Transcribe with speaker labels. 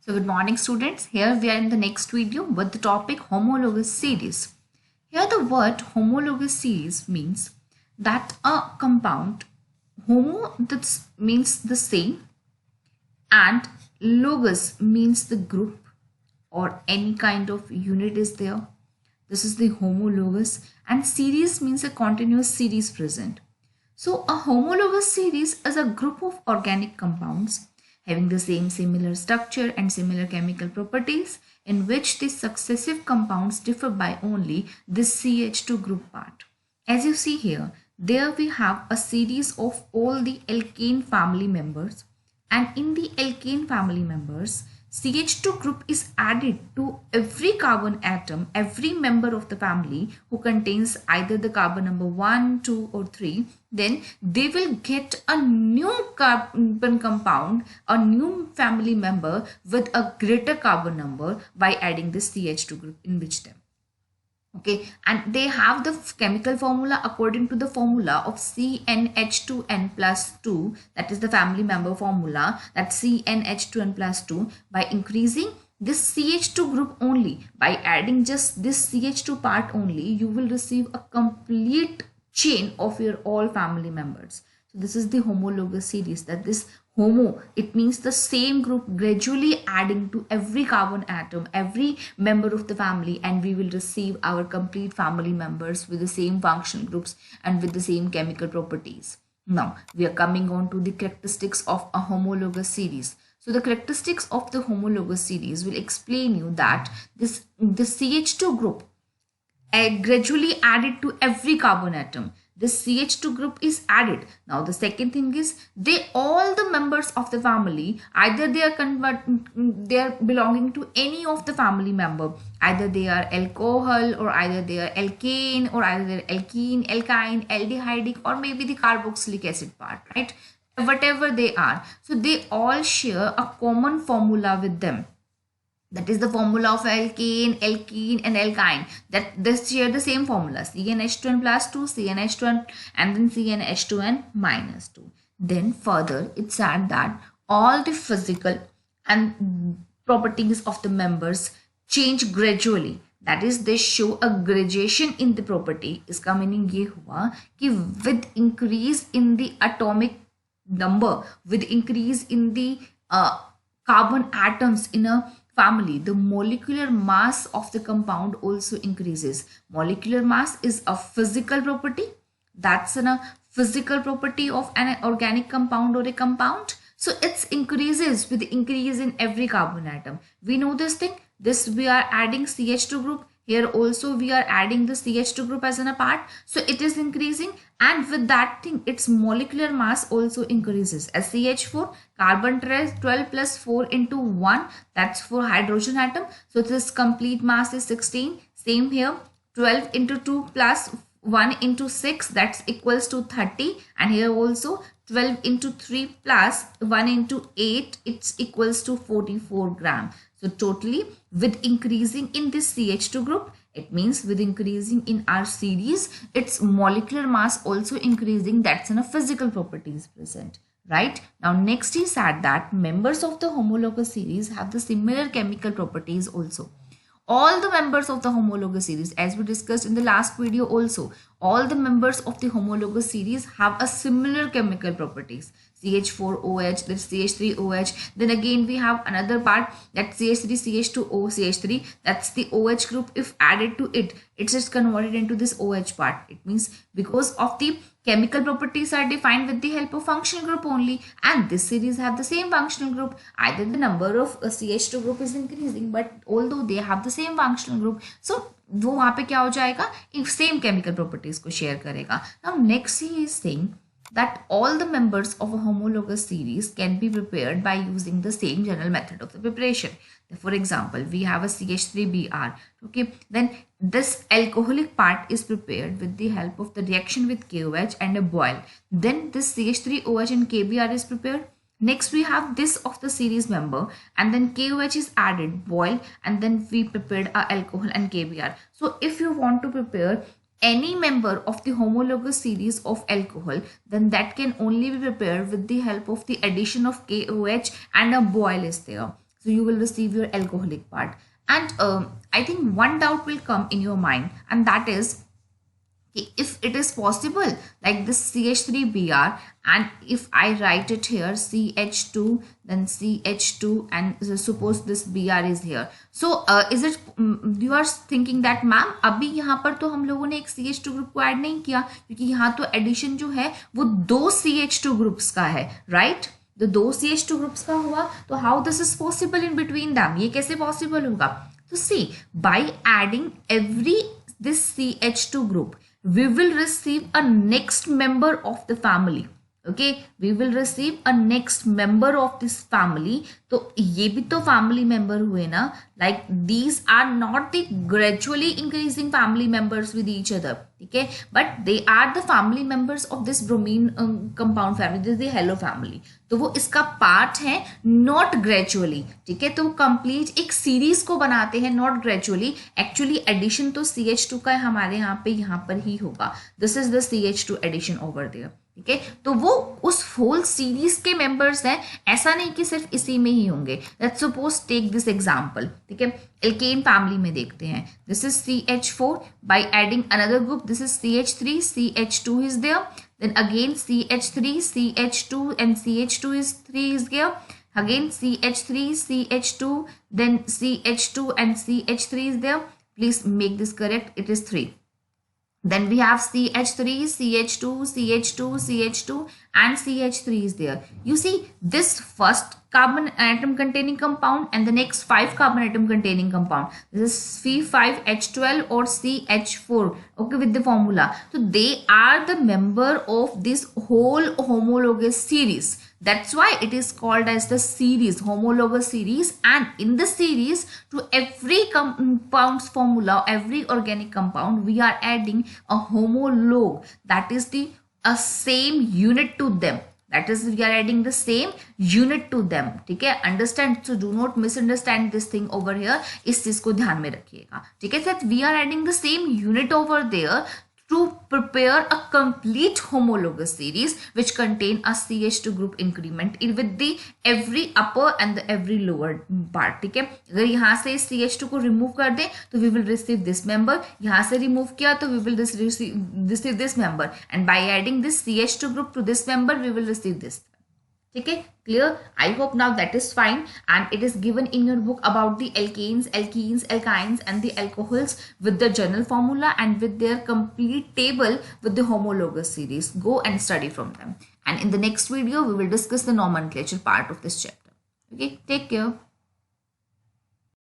Speaker 1: So good morning students. Here we are in the next video with the topic homologous series. Here the word homologous series means that a compound homo that means the same and logos means the group or any kind of unit is there. This is the homologous and series means a continuous series present. So a homologous series is a group of organic compounds having the same similar structure and similar chemical properties in which the successive compounds differ by only this CH2 group part. As you see here, there we have a series of all the alkane family members, and in the alkane family members, CH2 group is added to every carbon atom, every member of the family who contains either the carbon number 1, 2 or 3. Then they will get a new carbon compound, a new family member with a greater carbon number by adding this CH2 group in which them. Okay, and they have the chemical formula according to the formula of CnH2n plus 2, that is the family member formula, that CnH2n plus 2. By increasing this CH2 group only, by adding just this CH2 part only, you will receive a complete chain of your all family members. So this is the homologous series, that this homo, it means the same group gradually adding to every carbon atom, every member of the family, and we will receive our complete family members with the same functional groups and with the same chemical properties. Now we are coming on to the characteristics of a homologous series. So the characteristics of the homologous series will explain you that the CH2 group gradually added to every carbon atom. This CH2 group is added. Now the second thing is, all the members of the family, either they are belonging to any of the family member, either they are alcohol or either they are alkane or either they are alkene, alkyne, aldehydic, or maybe the carboxylic acid part, right? Whatever they are, so they all share a common formula with them. That is the formula of alkane, alkene and alkyne, that they share the same formula, CnH2n plus 2, CnH2n and then CnH2n minus 2. Then further it's said that all the physical and properties of the members change gradually. That is, they show a gradation in the property. इसका meaning ये हुआ कि with increase in the atomic number, with increase in the carbon atoms in a family, the molecular mass of the compound also increases. Molecular mass is a physical property. That's a physical property of an organic compound or a compound. So it increases with increase in every carbon atom. We know this thing. This we are adding CH2 group. Here also we are adding the CH2 group as a part. So it is increasing, and with that thing its molecular mass also increases. As CH4, carbon 12 plus 4 into 1, that's for hydrogen atom. So this complete mass is 16. Same here, 12 into 2 plus 1 into 6, that's equals to 30. And here also 12 into 3 plus 1 into 8, it's equals to 44 gram. So totally, with increasing in this CH2 group, it means with increasing in our series, its molecular mass also increasing. That's in a physical properties present, right? Now next is said that members of the homologous series have the similar chemical properties also. All the members of the homologous series, as we discussed in the last video also, all the members of the homologous series have a similar chemical properties. CH4OH, then CH3OH, then again we have another part, that CH3CH2O CH3, that's the OH group. If added to it, it's just converted into this OH part. It means because of the chemical properties are defined with the help of functional group only, and this series have the same functional group. Either the number of CH2 group is increasing, but although they have the same functional group, so वो वहाँ पे क्या हो जाएगा, same chemical properties को share करेगा. Now next he is saying that all the members of a homologous series can be prepared by using the same general method of the preparation. For example, we have a CH3Br. Okay, then this alcoholic part is prepared with the help of the reaction with KOH and a boil. Then this CH3OH and KBr is prepared. Next we have this of the series member, and then KOH is added, boil, and then we prepared our alcohol and KBr. So if you want to prepare any member of the homologous series of alcohol, then that can only be prepared with the help of the addition of KOH and a boil is there. So you will receive your alcoholic part. And I think one doubt will come in your mind, and that is, if it is possible, like this CH3Br, and if I write it here CH2, then CH2, and suppose this Br is here, so is it you are thinking that ma'am अभी यहाँ पर तो हम लोगों ने एक CH2 group को add नहीं किया, क्योंकि यहाँ तो एडिशन जो है वो दो CH2 ग्रुप्स का है, राइट? तो दो CH2 ग्रुप्स का हुआ, तो how this is possible in between them, ये कैसे पॉसिबल होगा? तो see, by adding every this CH2 group, we will receive a next member of the family. Okay, we will receive a next member of this family. तो ये भी तो family member हुए ना, like these are not the gradually increasing family members with each other, ठीक है, but they are the family members of this bromine compound family, this is the halo family. तो वो इसका पार्ट है, not gradually, ठीक है, तो वो कंप्लीट एक सीरीज को बनाते हैं, नॉट ग्रेजुअली. एक्चुअली एडिशन तो CH2 का हमारे यहाँ पर ही होगा. This is the CH2 addition over there, ठीक है. तो वो उस होल सीरीज के मेंबर्स हैं, ऐसा नहीं कि सिर्फ इसी में ही होंगे. Let's suppose take this example, ठीक है, एल्केन फैमिली में देखते हैं. This is CH4, by adding another group, this is CH3, CH2 is there. Then again CH3, CH2, and CH2 is 3 is here. Again CH3, CH2, then CH2 and CH3 is there. Please make this correct. It is 3. Then we have CH3, CH2, CH2, CH2, and CH3 is there. You see this first carbon atom containing compound and the next 5 carbon atom containing compound. This is C5H12 or CH4. Okay, with the formula. So they are the member of this whole homologous series. That's why it is called as the series, homologous series. And in the series, to every compound's formula, every organic compound, we are adding a homologue, that is the same unit to them. That is, we are adding the same unit to them. ठीक है, understand? So do not misunderstand this thing over here. इस चीज को ध्यान में रखिएगा, ठीक है. That we are adding the same unit over there to prepare a complete homologous series which contain a CH2 group increment with the every upper and the every lower part. ठीक है, अगर यहाँ से CH2 को remove कर दें तो we will receive this member, यहाँ से रिमूव किया तो we will receive this member, and by adding this CH2 group to this member we will receive this. ठीक है, clear? I hope now that is fine. And it is given in your book about the alkanes, alkenes, alkynes and the alcohols with the general formula and with their complete table with the homologous series. Go and study from them. And in the next video, we will discuss the nomenclature part of this chapter. Okay, take care.